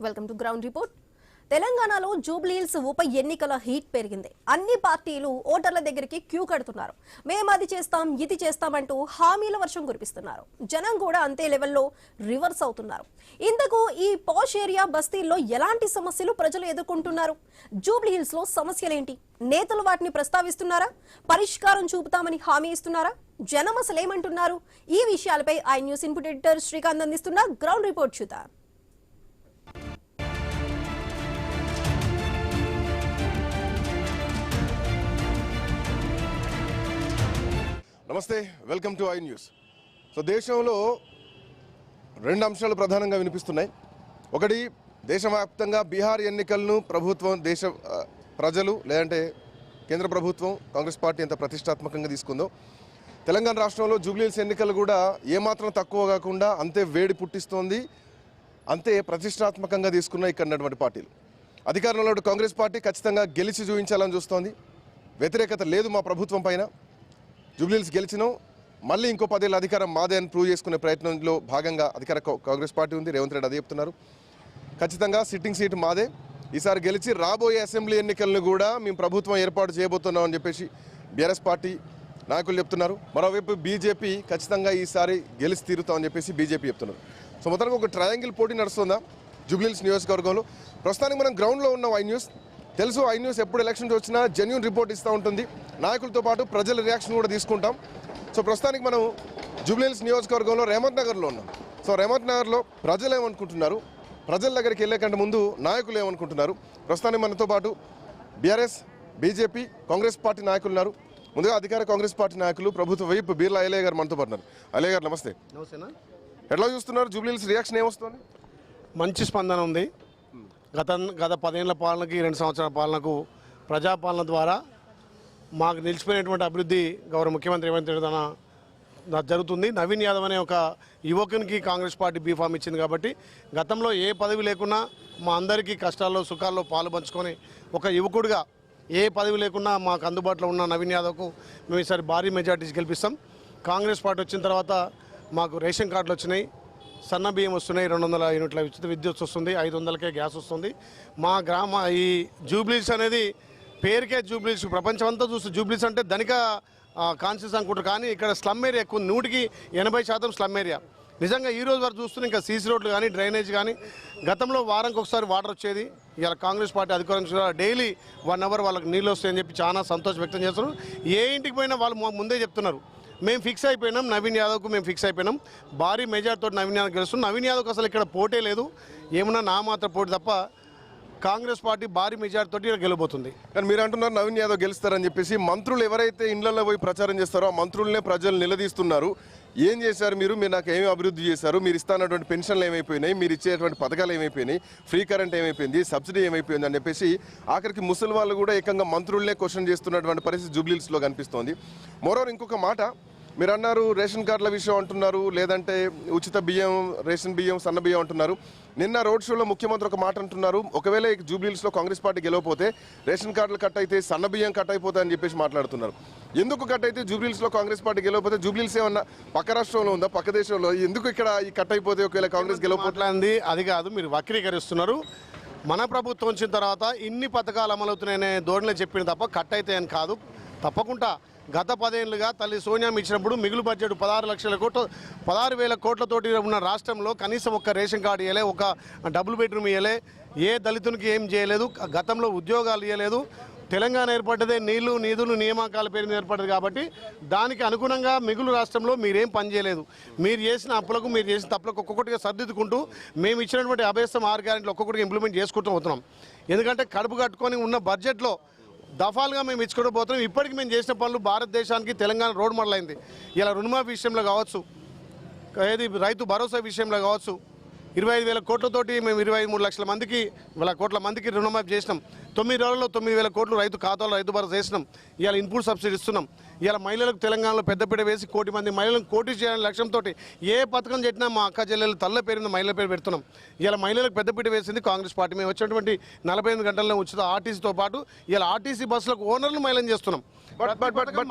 Welcome to ground report. తెలంగాణలో జూబ్లీహిల్స్ ఉప ఎన్నికల హీట్ పెరిగింది. అన్ని పార్టీలు ఓటర్ల దగ్గరికి క్యూ కడుతున్నారు. మేము అది చేస్తాం, ఇది చేస్తామంటూ హామీల వర్షం కురిపిస్తున్నారు. జనం కూడా అంతే లెవెల్లో రివర్స్ అవుతున్నారు. ఇంతకు ఈ పాష్ ఏరియా బస్తీల్లో ఎలాంటి సమస్యలు ప్రజలు ఎదుర్కొంటున్నారు? జూబ్లీహిల్స్ లో సమస్యలేంటి? నేతలు వాటిని ప్రస్తావిస్తున్నారా? పరిష్కారం చూపుతామని హామీ ఇస్తున్నారా? జనం అసలేమంటున్నారు? ఈ విషయాలపై I news input editor Srikanth అందిస్తున్న గ్రౌండ్ రిపోర్ట్ చూద్దాం. నమస్తే, welcome to I news. So దేశంలో రెండు అంశాలు ప్రధానంగా వినిపిస్తున్నాయి. ఒకటి, దేశవ్యాప్తంగా బీహార్ ఎన్నికలను ప్రభుత్వం, ప్రజలు లేదంటే కేంద్ర ప్రభుత్వం కాంగ్రెస్ పార్టీ ఎంత ప్రతిష్టాత్మకంగా తీసుకుందో, తెలంగాణ రాష్ట్రంలో జూబ్లీహిల్స్ ఎన్నికలు కూడా ఏమాత్రం తక్కువ కాకుండా అంతే వేడి పుట్టిస్తోంది, అంతే ప్రతిష్టాత్మకంగా తీసుకున్న ఇక్కడ ఉన్నటువంటి పార్టీలు. అధికారంలో కాంగ్రెస్ పార్టీ ఖచ్చితంగా గెలిచి చూపించాలని చూస్తోంది. వ్యతిరేకత లేదు మా ప్రభుత్వం పైన. జూబ్లీహిల్స్ గెలిచినాం, మళ్ళీ ఇంకో 10 ఏళ్ళ అధికారం మాదే అని ప్రూవ్ చేసుకునే ప్రయత్నంలో భాగంగా అధికార కాంగ్రెస్ పార్టీ ఉంది. రేవంత్ రెడ్డి అదే చెప్తున్నారు. ఖచ్చితంగా సిట్టింగ్ సీటు మాదే, ఈసారి గెలిచి రాబోయే అసెంబ్లీ ఎన్నికలను కూడా మేము ప్రభుత్వం ఏర్పాటు చేయబోతున్నాం అని చెప్పేసి బీఆర్ఎస్ పార్టీ నాయకులు చెప్తున్నారు. మరోవైపు బీజేపీ ఖచ్చితంగా ఈసారి గెలిచి తీరుతామని చెప్పేసి బీజేపీ చెప్తున్నారు. సో మొత్తానికి ఒక ట్రయాంగిల్ పోటీ నడుస్తుందా జూబ్లీహిల్స్ నియోజకవర్గంలో? ప్రస్తుతానికి మనం గ్రౌండ్లో ఉన్నాం. ఐ న్యూస్ తెలుసు, ఐ న్యూస్ ఎప్పుడు ఎలక్షన్స్ వచ్చినా జెన్యూన్ రిపోర్ట్ ఇస్తూ ఉంటుంది. నాయకులతో పాటు ప్రజల రియాక్షన్ కూడా తీసుకుంటాం. సో ప్రస్తుతానికి మనం జూబ్లీహిల్స్ నియోజకవర్గంలో రేవంత్ నగర్లో ఉన్నాం. సో రేవంత్ నగర్లో ప్రజలు ఏమనుకుంటున్నారు, ప్రజల దగ్గరికి వెళ్ళే కంటే ముందు నాయకులు ఏమనుకుంటున్నారు? ప్రస్తుతానికి మనతో పాటు బీఆర్ఎస్, బీజేపీ, కాంగ్రెస్ పార్టీ నాయకులు ఉన్నారు. ముందుగా అధికార కాంగ్రెస్ పార్టీ నాయకులు ప్రభుత్వ వైపు బీర్లా అయ్యలయ్య గారు మనతో పాటు ఉన్నారు. అయ్యలయ్య గారు నమస్తే. నమస్తేనా. ఎట్లా చూస్తున్నారు? జూబ్లీహిల్స్ రియాక్షన్ ఏమొస్తుంది? మంచి స్పందన ఉంది. గత 10 ఏళ్ల పాలనకి 2 సంవత్సరాల పాలనకు ప్రజాపాలన ద్వారా మాకు నిలిచిపోయినటువంటి అభివృద్ధి గౌరవ ముఖ్యమంత్రి రేవంత్ రెడ్డి జరుగుతుంది. నవీన్ యాదవ్ అనే ఒక యువకునికి కాంగ్రెస్ పార్టీ బీఫామ్ ఇచ్చింది కాబట్టి గతంలో ఏ పదవి లేకున్నా మా అందరికీ కష్టాల్లో సుఖాల్లో పాలు పంచుకొని ఒక యువకుడిగా ఏ పదవి లేకున్నా మాకు అందుబాటులో ఉన్న నవీన్ యాదవ్కు మేము ఈసారి భారీ మెజార్టీ గెలిపిస్తాం. కాంగ్రెస్ పార్టీ వచ్చిన తర్వాత మాకు రేషన్ కార్డులు వచ్చినాయి, సన్న బియ్యం వస్తున్నాయి, 200 యూనిట్ల ఉచిత విద్యుత్ వస్తుంది, 500కే గ్యాస్ వస్తుంది. మా ఈ జూబ్లీహిల్స్ అనేది పేరుకే జూబ్లీహిల్స్, ప్రపంచం అంతా చూస్తే జూబ్లీహిల్స్ అంటే ధనిక కాన్షియస్ అనుకుంటారు, కానీ ఇక్కడ స్లమ్ ఏరియా ఎక్కువ, 100కి 80% స్లమ్ ఏరియా. నిజంగా ఈ రోజు వరకు చూస్తున్నా ఇంకా సీసీ రోడ్లు కానీ డ్రైనేజ్ కానీ, గతంలో వారానికి ఒకసారి వాటర్ వచ్చేది. ఇలా కాంగ్రెస్ పార్టీ అధికారం డైలీ 1 అవర్ వాళ్ళకి నీళ్ళు వస్తాయని చెప్పి చాలా సంతోషం వ్యక్తం చేస్తున్నారు. ఏ ఇంటికి పోయినా వాళ్ళు ముందే చెప్తున్నారు, మేము ఫిక్స్ అయిపోయినాం, నవీన్ యాదవ్కు మేము ఫిక్స్ అయిపోయినాం, భారీ మెజార్టీతో నవీన్ యాదవ్ గెలుస్తున్నాం. నవీన్ యాదవ్కి అసలు ఇక్కడ పోటే లేదు, ఏమన్నా నామాత్ర పోటీ తప్ప కాంగ్రెస్ పార్టీ భారీ మెజార్టీతో ఇక్కడ గెలబోతుంది. కానీ మీరు అంటున్నారు నవీన్ యాదవ్ గెలుస్తారని చెప్పేసి. మంత్రులు ఎవరైతే ఇళ్లలో పోయి ప్రచారం చేస్తారో ఆ మంత్రులనే ప్రజలు నిలదీస్తున్నారు. ఏం చేశారు మీరు నాకు ఏమి అభివృద్ధి చేశారు, మీరు ఇస్తున్నటువంటి పెన్షన్లు ఏమైపోయినాయి, మీరు ఇచ్చేటువంటి పథకాలు ఏమైపోయినాయి, ఫ్రీ కరెంట్ ఏమైపోయింది, సబ్సిడీ ఏమైపోయింది అని చెప్పేసి ఆఖరికి ముసలి వాళ్ళు కూడా ఏకంగా మంత్రులనే క్వశ్చన్ చేస్తున్నటువంటి పరిస్థితి జూబ్లీహిల్స్లో కనిపిస్తోంది. మరోవర్ ఇంకొక మాట మీరు అన్నారు, రేషన్ కార్డుల విషయం అంటున్నారు, లేదంటే ఉచిత బియ్యం, రేషన్ బియ్యం, సన్న బియ్యం అంటున్నారు. నిన్న రోడ్ షోలో ముఖ్యమంత్రి ఒక మాట అంటున్నారు, ఒకవేళ జూబ్లీహిల్స్లో కాంగ్రెస్ పార్టీ గెలవకపోతే రేషన్ కార్డులు కట్ అయితే, సన్న బియ్యం కట్ అయిపోతాయి అని చెప్పేసి మాట్లాడుతున్నారు. ఎందుకు కట్ అయితే జూబ్లీహిల్స్లో కాంగ్రెస్ పార్టీ గెలవకపోతే? జూబ్లీహిల్స్ ఏమన్నా పక్క రాష్ట్రంలో ఉందా, పక్క దేశంలో? ఎందుకు ఇక్కడ ఈ కట్ అయిపోతే ఒకవేళ కాంగ్రెస్ గెలవపోతుంది? అది కాదు, మీరు వక్రీకరిస్తున్నారు. మన ప్రభుత్వం వచ్చిన తర్వాత ఇన్ని పథకాలు అమలవుతున్నాయనే ధోరణిలో చెప్పిన తప్ప కట్ అవుతాయని కాదు. తప్పకుండా గత 10 ఏళ్ళుగా తల్లి సోనియా ఇచ్చినప్పుడు మిగులు బడ్జెట్ 16,00,000 కోట్లతోటి ఉన్న రాష్ట్రంలో కనీసం ఒక్క రేషన్ కార్డు ఇవ్వలే, ఒక డబుల్ బెడ్రూమ్ ఇవ్వలే, ఏ దళితునికి ఏం చేయలేదు, గతంలో ఉద్యోగాలు ఇవ్వలేదు. తెలంగాణ ఏర్పడ్డదే నీళ్లు, నిధులు, నియామకాల పేరు మీద ఏర్పడ్డది కాబట్టి దానికి అనుగుణంగా మిగులు రాష్ట్రంలో మీరేం పని చేయలేదు. మీరు చేసిన అప్పులకు, మీరు చేసిన తప్పులకు ఒక్కొక్కటిగా సర్దిద్దుకుంటూ మేము ఇచ్చినటువంటి అభ్యర్థం 6 గ్యారెంటీలు ఒక్కొక్కటిగా ఇంప్లిమెంట్ చేసుకుంటూ పోతున్నాం. ఎందుకంటే కడుపు కట్టుకొని ఉన్న బడ్జెట్లో దఫాలుగా మేము ఇచ్చుకుంటూ పోతున్నాం. ఇప్పటికి మేము చేసిన పనులు భారతదేశానికి తెలంగాణ రోడ్ మోడల్ అయింది. ఇలా రుణమాఫీ విషయంలో కావచ్చు, రైతు భరోసా విషయంలో కావచ్చు, 25,000 కోట్లతోటి మేము 23 లక్షల మందికి, 1,000 కోట్ల మందికి రుణమాఫీ చేసినాం. 9 రోజుల్లో 9,000 కోట్లు రైతు ఖాతాలో రైతు భరోసా చేసినాం. ఇవాళ ఇన్పుట్ సబ్సిడీ ఇస్తున్నాం. ఇవాళ మహిళలకు తెలంగాణలో పెద్దపీట వేసి 1 కోటి మంది మహిళలను కోటి చేయాలని లక్ష్యంతో ఏ పథకం చేసినా మా అక్క చెల్లెలు తల్ల పేరు మహిళల పేరు పెడుతున్నాం. ఇవాళ మహిళలకు పెద్దపీట వేసింది కాంగ్రెస్ పార్టీ. మేము వచ్చినటువంటి 48 గంటల్లో ఉచిత ఆర్టీసీతో పాటు ఇవాళ ఆర్టీసీ బస్సులకు ఓనర్లు మహిళను చేస్తున్నాం.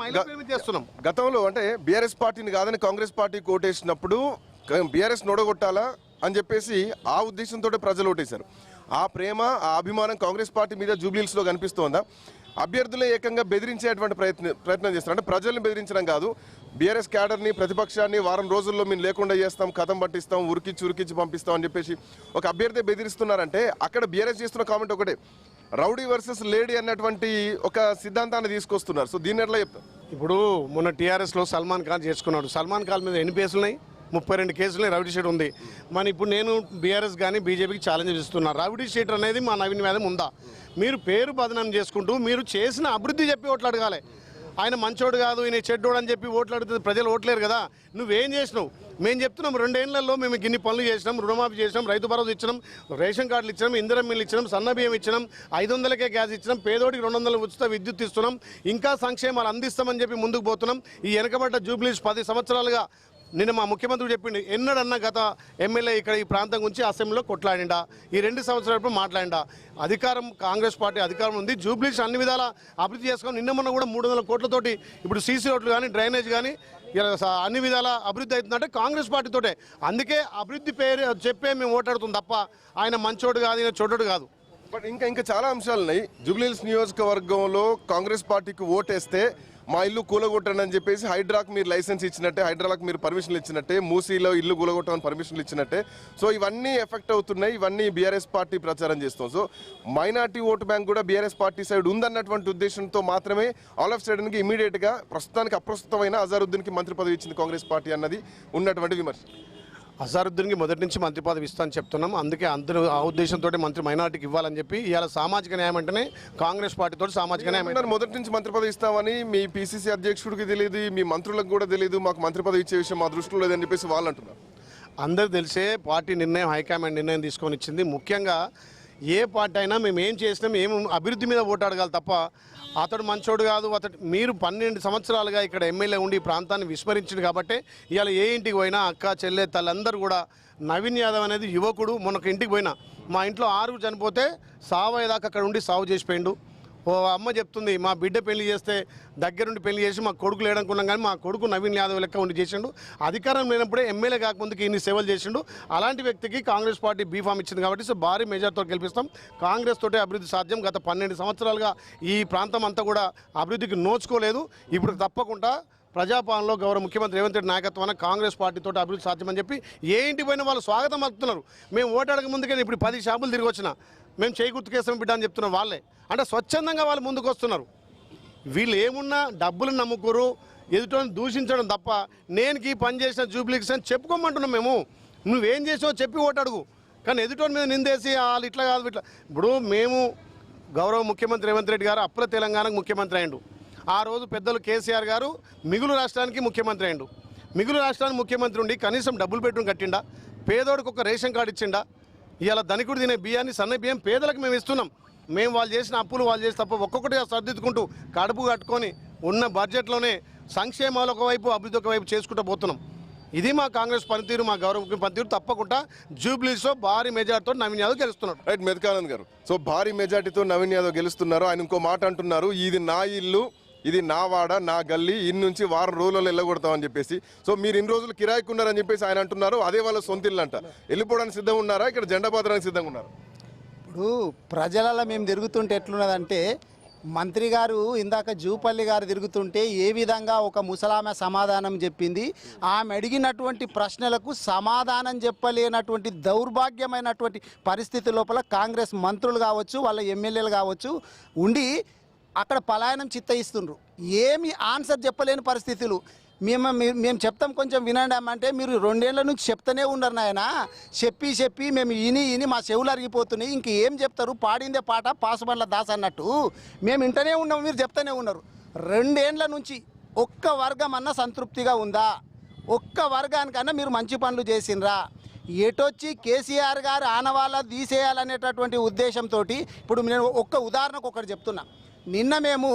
గతంలో అంటే బీఆర్ఎస్ పార్టీని కాదని కాంగ్రెస్ పార్టీ కోటేసినప్పుడు బీఆర్ఎస్ నొడగొట్టాలా అని చెప్పేసి ఆ ఉద్దేశంతో ప్రజలు ఓటేశారు. ఆ ప్రేమ ఆ అభిమానం కాంగ్రెస్ పార్టీ మీద జూబ్లీహిల్స్లో కనిపిస్తోందా? అభ్యర్థులే ఏకంగా బెదిరించేటువంటి ప్రయత్నం చేస్తున్నారు. అంటే ప్రజల్ని బెదిరించడం కాదు, బీఆర్ఎస్ క్యాడర్ని ప్రతిపక్షాన్ని వారం రోజుల్లో మేము లేకుండా చేస్తాం, కథం పట్టిస్తాం, ఉరికిచ్చి పంపిస్తాం అని చెప్పేసి ఒక అభ్యర్థి బెదిరిస్తున్నారంటే అక్కడ బీఆర్ఎస్ చేస్తున్న కామెంట్ ఒకటే, రౌడీ వర్సెస్ లేడీ అన్నటువంటి ఒక సిద్ధాంతాన్ని తీసుకొస్తున్నారు. సో దీన్ని ఎట్లా చెప్తారు? ఇప్పుడు మొన్న టీఆర్ఎస్లో సల్మాన్ ఖాన్ చేసుకున్నాడు. సల్మాన్ ఖాన్ మీద ఎన్ని కేసులు ఉన్నాయి? 32 కేసులే రౌడీ షీట్ ఉంది. మరి ఇప్పుడు నేను బీఆర్ఎస్ కానీ బీజేపీకి ఛాలెంజ్ ఇస్తున్నాను, రౌడీ షీట్ అనేది మా నవీన్ మీద ఉందా? మీరు పేరు బదనం చేసుకుంటూ మీరు చేసిన అభివృద్ధి చెప్పి ఓట్లు అడగాలి. ఆయన మంచోడు కాదు, ఈయన చెడ్డోడు అని చెప్పి ఓట్లు అడిగితే ప్రజలు ఓట్లేరు కదా. నువ్వేం చేసినావు? మేము చెప్తున్నాం 2 ఏళ్లలో మేము ఇన్ని పనులు చేసినాం, రుణమాఫీ చేసినాం, రైతు భరోసా ఇచ్చినాం, రేషన్ కార్డులు ఇచ్చినాం, ఇందిరా మిల్లు ఇచ్చినాం, సన్న బియ్యం ఇచ్చినాం, 500కే గ్యాస్ ఇచ్చినాం, పేదోడికి 200 ఉచిత విద్యుత్ ఇస్తున్నాం, ఇంకా సంక్షేమాలు అందిస్తామని చెప్పి ముందుకు పోతున్నాం. ఈ వెనకబడ్డ జూబ్లీస్ 10 సంవత్సరాలుగా నిన్న మా ముఖ్యమంత్రి చెప్పిండు, ఎన్నడన్నా గత ఎమ్మెల్యే ఇక్కడ ఈ ప్రాంతం గురించి అసెంబ్లీలో కొట్లాడిండా? ఈ 2 సంవత్సరాలప్పుడు మాట్లాడిండా? అధికారం కాంగ్రెస్ పార్టీ అధికారం ఉంది, జూబ్లీస్ అన్ని విధాల అభివృద్ధి చేసుకొని నిన్న మొన్న కూడా 300 కోట్లతోటి ఇప్పుడు సీసీ రోడ్లు కానీ డ్రైనేజ్ కానీ అన్ని విధాల అభివృద్ధి అవుతుందంటే కాంగ్రెస్ పార్టీతోటే. అందుకే అభివృద్ధి పేరు చెప్పే మేము ఓటాడుతుంది తప్ప ఆయన మంచోడు కాదు, ఈయన చోటోడు కాదు. బట్ ఇంకా చాలా అంశాలు ఉన్నాయి. జూబ్లీహిల్స్ నియోజకవర్గంలో కాంగ్రెస్ పార్టీకి ఓటేస్తే మా ఇల్లు కూలగొట్టండి అని చెప్పేసి హైడ్రాకు మీరు లైసెన్స్ ఇచ్చినట్టే, హైడ్రాలకు మీరు పర్మిషన్లు ఇచ్చినట్టే, మూసీలో ఇల్లు కూలగొట్టమని పర్మిషన్లు ఇచ్చినట్టే. సో ఇవన్నీ ఎఫెక్ట్ అవుతున్నాయి, ఇవన్నీ బీఆర్ఎస్ పార్టీ ప్రచారం చేస్తాం. సో మైనార్టీ ఓటు బ్యాంక్ కూడా బీఆర్ఎస్ పార్టీ సైడ్ ఉందన్నటువంటి ఉద్దేశంతో మాత్రమే ఆల్ ఆఫ్ సడన్గా ఇమీడియట్గా ప్రస్తుతానికి అప్రస్తుతమైన అజారుద్దీన్కి మంత్రి పదవి ఇచ్చింది కాంగ్రెస్ పార్టీ అన్నది ఉన్నటువంటి విమర్శ. అజారుద్దీన్కి మొదటి నుంచి మంత్రి పదవి ఇస్తామని చెప్తున్నాం. అందుకే అందరూ ఆ ఉద్దేశంతో మంత్రి మైనార్టీకి ఇవ్వాలని చెప్పి ఇవాళ సామాజిక న్యాయం అంటేనే కాంగ్రెస్ పార్టీతో సామాజిక న్యాయం మొదటి నుంచి మంత్రి పదవి ఇస్తామని మీ పీసీసీ అధ్యక్షుడికి తెలియదు, మీ మంత్రులకు కూడా తెలియదు, మాకు మంత్రి పదవి ఇచ్చే విషయం మా దృష్టిలో లేదని చెప్పేసి వాళ్ళు అంటున్నారు. అందరూ తెలిసే పార్టీ నిర్ణయం, హైకమాండ్ నిర్ణయం తీసుకొని ఇచ్చింది. ముఖ్యంగా ఏ పార్టీ అయినా మేము ఏం చేసినాం, ఏం అభివృద్ధి మీద ఓటు అడగాలి తప్ప అతడు మంచోడు కాదు, మీరు 12 సంవత్సరాలుగా ఇక్కడ ఎమ్మెల్యే ఉండి ఈ ప్రాంతాన్ని విస్మరించింది కాబట్టి ఇవాళ ఏ ఇంటికి పోయినా అక్క చెల్లె తల్లందరూ కూడా నవీన్ యాదవ్ అనేది యువకుడు. మొన్నొక ఇంటికి పోయినా మా ఇంట్లో 6 చనిపోతే సావయ్యేదాకా అక్కడ ఉండి సాగు చేసిపోయిండు. ఓ అమ్మ చెప్తుంది, మా బిడ్డ పెళ్లి చేస్తే దగ్గరుండి పెళ్లి చేసి మా కొడుకు లేడనుకున్నాం కానీ మా కొడుకు నవీన్ యాదవ్ లెక్క ఉండి చేసిండు. అధికారం లేనప్పుడే ఎమ్మెల్యే కాకముందుకి ఇన్ని సేవలు చేసిండు. అలాంటి వ్యక్తికి కాంగ్రెస్ పార్టీ బీఫామ్ ఇచ్చింది కాబట్టి సో భారీ మెజార్టీతో గెలిపిస్తాం. కాంగ్రెస్ తోటే అభివృద్ధి సాధ్యం. గత 12 సంవత్సరాలుగా ఈ ప్రాంతం అంతా కూడా అభివృద్ధికి నోచుకోలేదు. ఇప్పుడు తప్పకుండా ప్రజాపాలనలో గౌరవ ముఖ్యమంత్రి రేవంత్ రెడ్డి నాయకత్వాన కాంగ్రెస్ పార్టీతో అభివృద్ధి సాధ్యమని చెప్పి ఏ ఇంటికి పోయినా వాళ్ళు స్వాగతం పలుకుతున్నారు. మేము ఓటాడక ముందుకే ఇప్పుడు 10 షాపులు తిరిగి వచ్చిన మేము చేయి గుర్తుకేస్తాం బిడ్డ అని చెప్తున్నారు వాళ్ళే. అంటే స్వచ్ఛందంగా వాళ్ళు ముందుకు వస్తున్నారు. వీళ్ళు ఏమున్నా డబ్బులు నమ్ముకోరు, ఎదుటోని దూషించడం తప్ప నేను ఈ పని చేసిన జూబ్లీస్ అని చెప్పుకోమంటున్నాం. మేము నువ్వేం చేసావో చెప్పి ఓటాడుగు, కానీ ఎదుటోని మీద నిందేసి వాళ్ళు ఇట్లా కాదు ఇట్లా. ఇప్పుడు మేము గౌరవ ముఖ్యమంత్రి రేవంత్ రెడ్డి గారు అప్పుల తెలంగాణకు ముఖ్యమంత్రి అయ్యిండు. ఆ రోజు పెద్దలు కేసీఆర్ గారు మిగులు రాష్ట్రానికి ముఖ్యమంత్రి అయ్యిండు. మిగులు రాష్ట్రానికి ముఖ్యమంత్రి ఉండి కనీసం డబ్బులు పెట్టుకుని కట్టిండా? పేదోడికి ఒక రేషన్ కార్డు ఇచ్చిండా? ఇవాళ ధనికుడు తినే బియ్యాన్ని, సన్న బియ్యం పేదలకు మేము ఇస్తున్నాం. మేము వాళ్ళు చేసిన అప్పులు వాళ్ళు చేసి తప్ప ఒక్కొక్కటిగా సర్దిద్దుకుంటూ కడుపు కట్టుకొని ఉన్న బడ్జెట్లోనే సంక్షేమాలు ఒకవైపు అభివృద్ధి ఒకవైపు చేసుకుంటూ పోతున్నాం. ఇది మా కాంగ్రెస్ పనితీరు, మా గౌరవ ముఖ్య పనితీరు. తప్పకుండా జూబ్లీస్లో భారీ మెజార్టీతో నవీన్ యాదవ్ గెలుస్తున్నాడు. రైట్, మెదకానంద్ గారు. సో భారీ మెజార్టీతో నవీన్ యాదవ్ గెలుస్తున్నారు. ఆయన ఇంకో మాట అంటున్నారు, ఇది నా ఇల్లు, ఇది నా వాడ, నా గల్లీ, ఇన్ని నుంచి వారం రోజులలో వెళ్ళగొడతామని చెప్పేసి. సో మీరు ఇన్ని రోజులు కిరాయికి ఉన్నారని చెప్పేసి ఆయన అంటున్నారు. అదే వాళ్ళ సొంత ఇల్లు అంట. వెళ్ళిపోవడానికి సిద్ధంగా ఉన్నారా? ఇక్కడ జెండా పాత్రడానికి సిద్ధంగా ఉన్నారు? ఇప్పుడు ప్రజలలో మేము తిరుగుతుంటే ఎట్లున్నదంటే, మంత్రి గారు ఇందాక జూపల్లి గారు తిరుగుతుంటే ఏ విధంగా ఒక ముసలామె సమాధానం చెప్పింది, ఆమె అడిగినటువంటి ప్రశ్నలకు సమాధానం చెప్పలేనటువంటి దౌర్భాగ్యమైనటువంటి పరిస్థితి లోపల కాంగ్రెస్ మంత్రులు కావచ్చు, వాళ్ళ ఎమ్మెల్యేలు కావచ్చు ఉండి అక్కడ పలాయనం చిత్తయిస్తుండ్రు. ఏమి ఆన్సర్ చెప్పలేని పరిస్థితులు. మేము చెప్తాం, కొంచెం వినండి అంటే మీరు 2 ఏళ్ల నుంచి చెప్తూనే ఉన్నారు నాయన. చెప్పి మేము ఇని మా చెవులు అరిగిపోతున్నాయి, ఇంక ఏం చెప్తారు, పాడిందే పాట పాసుబండ్ల దాస్ అన్నట్టు మేము వింటూనే ఉన్నాం, మీరు చెప్తూనే ఉన్నారు. 2 ఏళ్ల నుంచి ఒక్క వర్గం అన్న సంతృప్తిగా ఉందా? ఒక్క వర్గానికన్నా మీరు మంచి పనులు చేసినరా? ఎటొచ్చి కేసీఆర్ గారు ఆనవాళ్ళ తీసేయాలనేటటువంటి ఉద్దేశంతో ఇప్పుడు నేను ఒక్క ఉదాహరణకు ఒకటి చెప్తున్నా. నిన్న మేము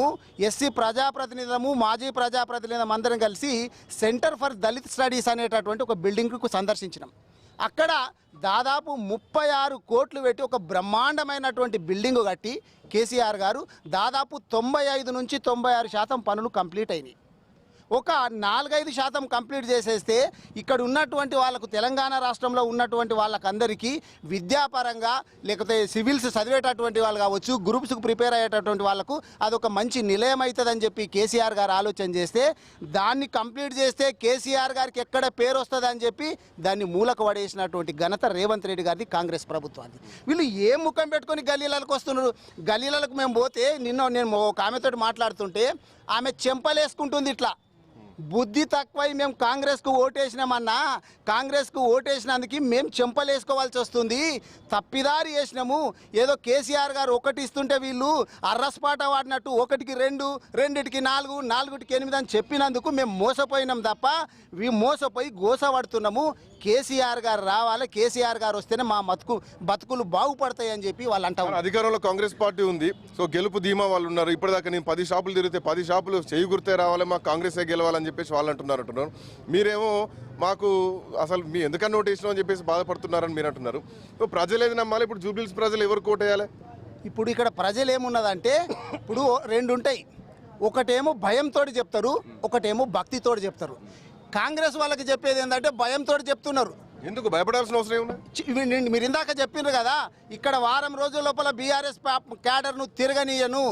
ఎస్సీ ప్రజాప్రతినిధులము, మాజీ ప్రజాప్రతినిధులం అందరం కలిసి సెంటర్ ఫర్ దళిత్ స్టడీస్ అనేటటువంటి ఒక బిల్డింగ్కు సందర్శించినాం. అక్కడ దాదాపు 36 కోట్లు పెట్టి ఒక బ్రహ్మాండమైనటువంటి బిల్డింగ్ కట్టి కేసీఆర్ గారు దాదాపు 95 నుంచి 96% పనులు కంప్లీట్ అయినాయి. ఒక 4-5% కంప్లీట్ చేసేస్తే ఇక్కడ ఉన్నటువంటి వాళ్ళకు తెలంగాణ రాష్ట్రంలో ఉన్నటువంటి వాళ్ళకందరికీ విద్యాపరంగా లేకపోతే సివిల్స్ చదివేటటువంటి వాళ్ళు కావచ్చు, గ్రూప్స్కి ప్రిపేర్ అయ్యేటటువంటి వాళ్ళకు అదొక మంచి నిలయం అవుతుందని చెప్పి కేసీఆర్ గారు ఆలోచన చేస్తే దాన్ని కంప్లీట్ చేస్తే కేసీఆర్ గారికి ఎక్కడ పేరు వస్తుందని చెప్పి దాన్ని మూలకు పడేసినటువంటి ఘనత రేవంత్ రెడ్డి గారిది, కాంగ్రెస్ ప్రభుత్వాన్ని. వీళ్ళు ఏ ముఖం పెట్టుకొని గల్లీలకు వస్తున్నారు? గల్లీలకు మేము పోతే నేను ఒక ఆమెతో మాట్లాడుతుంటే ఆమె చెంపలేసుకుంటుంది ఇట్లా. బుద్ధి తక్కువై మేము కాంగ్రెస్కు ఓటేసినామన్నా, కాంగ్రెస్కు ఓటేసినందుకు మేము చెంపలేసుకోవాల్సి వస్తుంది, తప్పిదారి చేసినాము. ఏదో కేసీఆర్ గారు ఒకటి ఇస్తుంటే వీళ్ళు అర్రస్పాట వాడినట్టు 1కి 2, 2కి 4, 4కి 8 అని చెప్పినందుకు మేము మోసపోయినాం తప్ప మోసపోయి గోసపడుతున్నాము. కేసీఆర్ గారు రావాలి, కేసీఆర్ గారు వస్తేనే మా బతుకులు బాగుపడతాయి అని చెప్పి వాళ్ళు అంటారు. అధికారంలో కాంగ్రెస్ పార్టీ ఉంది, సో గెలుపు ధీమా వాళ్ళు ఉన్నారు. ఇప్పటిదాకా నేను 10 షాపులు తిరిగితే 10 షాపులు చేయి గుర్తే రావాలి, మాకు కాంగ్రెసే గెలవాలని చెప్పేసి వాళ్ళు అంటున్నారు. మీరేమో మాకు అసలు మీ ఎందుకన్నా ఓటేసినాం అని చెప్పేసి బాధపడుతున్నారని మీరు అంటున్నారు. సో ప్రజలు ఏది నమ్మాలి? ఇప్పుడు జూబ్లీహిల్స్ ప్రజలు ఎవరు ఓటేయాలి? ఇప్పుడు ఇక్కడ ప్రజలు ఏమున్నదంటే ఇప్పుడు 2 ఉంటాయి. ఒకటేమో భయంతో చెప్తారు, ఒకటేమో భక్తితో చెప్తారు. కాంగ్రెస్ వాళ్ళకి చెప్పేది ఏంటంటే భయంతో చెప్తున్నారు. ఎందుకు భయపడాల్సిన అవసరం ఏముంది? మీరు ఇందాక చెప్పిండ్రు కదా, ఇక్కడ వారం రోజుల లోపల బీఆర్ఎస్ క్యాడర్ను తిరగనీయను,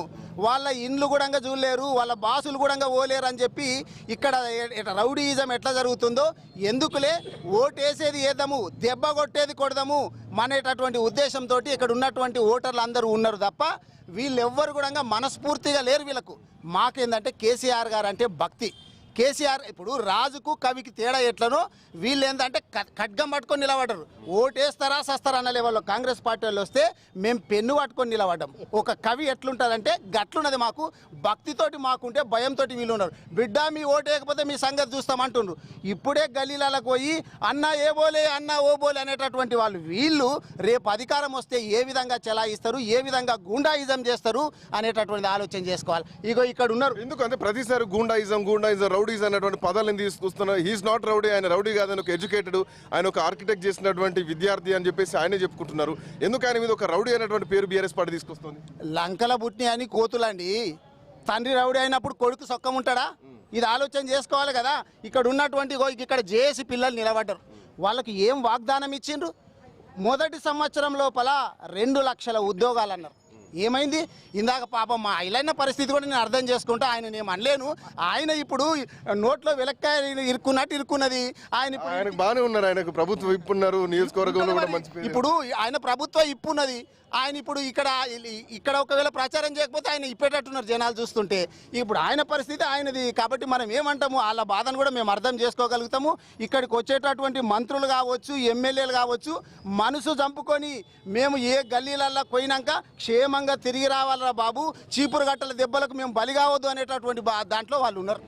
వాళ్ళ ఇండ్లు కూడా చూడలేరు, వాళ్ళ బాసులు కూడా ఓలేరు అని చెప్పి ఇక్కడ రౌడీయిజం ఎట్లా జరుగుతుందో ఎందుకులే ఓటేసేది ఏద్దాము, దెబ్బ కొట్టేది కొడదాము అనేటటువంటి ఉద్దేశంతో ఇక్కడ ఉన్నటువంటి ఓటర్లు అందరూ ఉన్నారు తప్ప వీళ్ళెవ్వరు కూడా మనస్ఫూర్తిగా లేరు. వీళ్ళకు మాకేందంటే కేసీఆర్ గారు అంటే భక్తి. కేసీఆర్ ఇప్పుడు రాజుకు కవికి తేడా ఎట్లనో వీళ్ళు ఏంటంటే ఖడ్గం పట్టుకొని నిలబడ్డారు. ఓటేస్తారా సస్తారా అన్న లెవెల్లో కాంగ్రెస్ పార్టీ వాళ్ళు వస్తే మేము పెన్ను పట్టుకొని నిలబడ్డాం. ఒక కవి ఎట్లుంటుందంటే గట్లున్నది మాకు, భక్తితోటి మాకుంటే భయంతో వీళ్ళు ఉన్నారు. బిడ్డ మీ ఓటేయకపోతే మీ సంగతి చూస్తామంటుండ్రు. ఇప్పుడే గల్లీలకు పోయి అన్న ఏ బోలే అన్న ఓ బోలే అనేటటువంటి వాళ్ళు వీళ్ళు రేపు అధికారం వస్తే ఏ విధంగా చెలాయిస్తారు, ఏ విధంగా గూండాయిజం చేస్తారు అనేటటువంటి ఆలోచన చేసుకోవాలి. ఇగో ఇక్కడ ఉన్నారు. ఎందుకంటే ప్రతిసారి గూండాయిజం రౌడీస్ అనేటువంటి పదాలను తీసుకొస్తున్నారు. హీఈస్ నాట్ రౌడీ, ఆయన రౌడీ కాదు, ఆయన ఒక ఎడ్యుకేటెడ్, ఆయన ఒక ఆర్కిటెక్ట్ చేసినటువంటి విద్యార్థి అని చెప్పేసి ఆయనే చెప్పుకుంటున్నారు. ఎందుకు ఆయన మీద ఒక రౌడీ అనేటువంటి పేరు బీఆర్ఎస్ పార్టీ తీసుకొస్తుంది? లంకల బుట్ని అని కోతులండి. తండ్రి రౌడీ అయినప్పుడు కొడుకు సొక్కం ఉంటాడా? ఇది ఆలోచన చేసుకోవాలి కదా. ఇక్కడ ఉన్నటువంటి ఇక్కడ జేఏసీ పిల్లలు నిలబడ్డారు. వాళ్ళకి ఏం వాగ్దానం ఇచ్చిండ్రు? మొదటి సంవత్సరం లోపల 2 లక్షల ఉద్యోగాలు అన్నారు. ఏమైంది? ఇందాక పాపం మా ఇలైన పరిస్థితి కూడా నేను అర్థం చేసుకుంటా, ఆయన నేను అనలేను. ఆయన ఇప్పుడు నోట్లో వెలక్కాయ ఇరుక్కున్నది. ఆయన బాగానే ఉన్నారు, ఆయనకు ప్రభుత్వ ఇప్పున్నారు, నియోజకవర్గంలో కూడా మంచి. ఇప్పుడు ఆయన ప్రభుత్వ ఇప్పున్నది. ఆయన ఇప్పుడు ఇక్కడ ఒకవేళ ప్రచారం చేయకపోతే ఆయన ఇప్పేటట్టున్నారు జనాలు చూస్తుంటే. ఇప్పుడు ఆయన పరిస్థితి ఆయనది కాబట్టి మనం ఏమంటాము, వాళ్ళ బాధను కూడా మేము అర్థం చేసుకోగలుగుతాము. ఇక్కడికి వచ్చేటటువంటి మంత్రులు కావచ్చు, ఎమ్మెల్యేలు కావచ్చు, మనసు చంపుకొని మేము ఏ గల్లీలల్లో పోయినాక క్షేమంగా తిరిగి రావాలరా బాబు, చీపురు గట్టల దెబ్బలకు మేము బలి కావద్దు అనేటటువంటి దాంట్లో వాళ్ళు ఉన్నారు.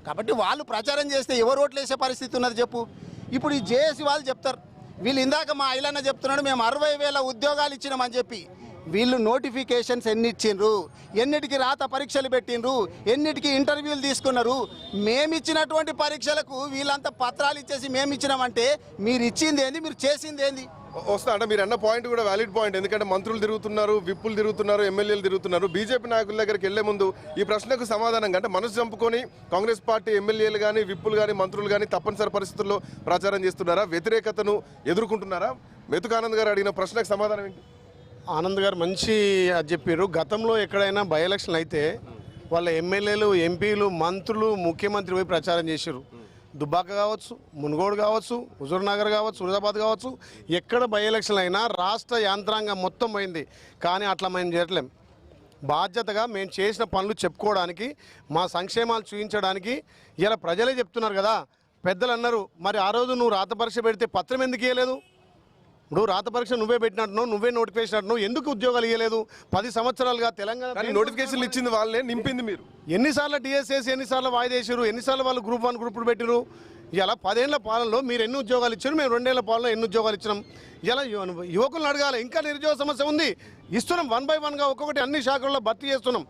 కాబట్టి వాళ్ళు ప్రచారం చేస్తే ఎవరు ఓట్లు వేసే పరిస్థితి ఉన్నది చెప్పు. ఇప్పుడు ఈ జేఏసీ వాళ్ళు చెప్తారు, వీళ్ళు ఇందాక మా ఐలన్న చెప్తున్నాడు మేము 60,000 ఉద్యోగాలు ఇచ్చినామని చెప్పి. వీళ్ళు నోటిఫికేషన్స్ ఎన్ని ఇచ్చిండ్రు, ఎన్నిటికి రాత పరీక్షలు పెట్టిండ్రు, ఎన్నిటికి ఇంటర్వ్యూలు తీసుకున్నారు. మేమిచ్చినటువంటి పరీక్షలకు వీళ్ళంతా పత్రాలు ఇచ్చేసి మేము ఇచ్చినామంటే మీరు ఇచ్చింది ఏంది, మీరు చేసింది ఏంది? వస్తా అంటే మీరు అన్న పాయింట్ కూడా వ్యాలిడ్ పాయింట్. ఎందుకంటే మంత్రులు తిరుగుతున్నారు, విప్పులు తిరుగుతున్నారు, ఎమ్మెల్యేలు తిరుగుతున్నారు. బీజేపీ నాయకుల దగ్గరికి వెళ్లే ముందు ఈ ప్రశ్నకు సమాధానంగా అంటే మనసు చంపుకొని కాంగ్రెస్ పార్టీ ఎమ్మెల్యేలు కానీ, విప్పులు కానీ, మంత్రులు కానీ తప్పనిసరి పరిస్థితుల్లో ప్రచారం చేస్తున్నారా, వ్యతిరేకతను ఎదుర్కొంటున్నారా? మెతుకానంద్ గారు అడిగిన ప్రశ్నకు సమాధానం ఏంటి? ఆనంద్ గారు మంచి చెప్పారు. గతంలో ఎక్కడైనా బై ఎలక్షన్ అయితే వాళ్ళ ఎమ్మెల్యేలు, ఎంపీలు, మంత్రులు, ముఖ్యమంత్రి పోయి ప్రచారం చేశారు. దుబ్బాక కావచ్చు, మునుగోడు కావచ్చు, హుజూర్నగర్ కావచ్చు, హుజాబాద్ కావచ్చు, ఎక్కడ బై ఎలక్షన్ అయినా రాష్ట్ర యాంత్రాంగం మొత్తం పోయింది. కానీ అట్లా మేము చేయట్లేం. బాధ్యతగా మేము చేసిన పనులు చెప్పుకోవడానికి, మా సంక్షేమాలు చూపించడానికి ఇలా ప్రజలే చెప్తున్నారు కదా. పెద్దలు అన్నారు, మరి ఆ రోజు నువ్వు రాత పరీక్ష పెడితే పత్రం ఎందుకు ఇవ్వలేదు? నువ్వు రాత పరీక్ష నువ్వే పెట్టినట్టున్నావు, నువ్వే నోటిఫికేషన్ అంటున్నావు, ఎందుకు ఉద్యోగాలు ఇవ్వలేదు? 10 సంవత్సరాలుగా తెలంగాణ నోటిఫికేషన్లు ఇచ్చింది వాళ్ళే, నింపింది మీరు. ఎన్నిసార్లు డిఎస్ఎస్, ఎన్నిసార్లు వాయిదా చేశారు, ఎన్నిసార్లు వాళ్ళు గ్రూప్ 1 గ్రూపులు పెట్టారు. ఇలా 10 ఏళ్ల పాలనలో మీరు ఎన్ని ఉద్యోగాలు ఇచ్చారు, మేము 2 ఏళ్ల పాలనలో ఎన్ని ఉద్యోగాలు ఇచ్చినాం? ఇలా యువకులను అడగాలి. ఇంకా నిరుద్యోగ సమస్య ఉంది, ఇస్తున్నాం 1 by 1గా ఒక్కొక్కటి అన్ని శాఖల్లో భర్తీ చేస్తున్నాం.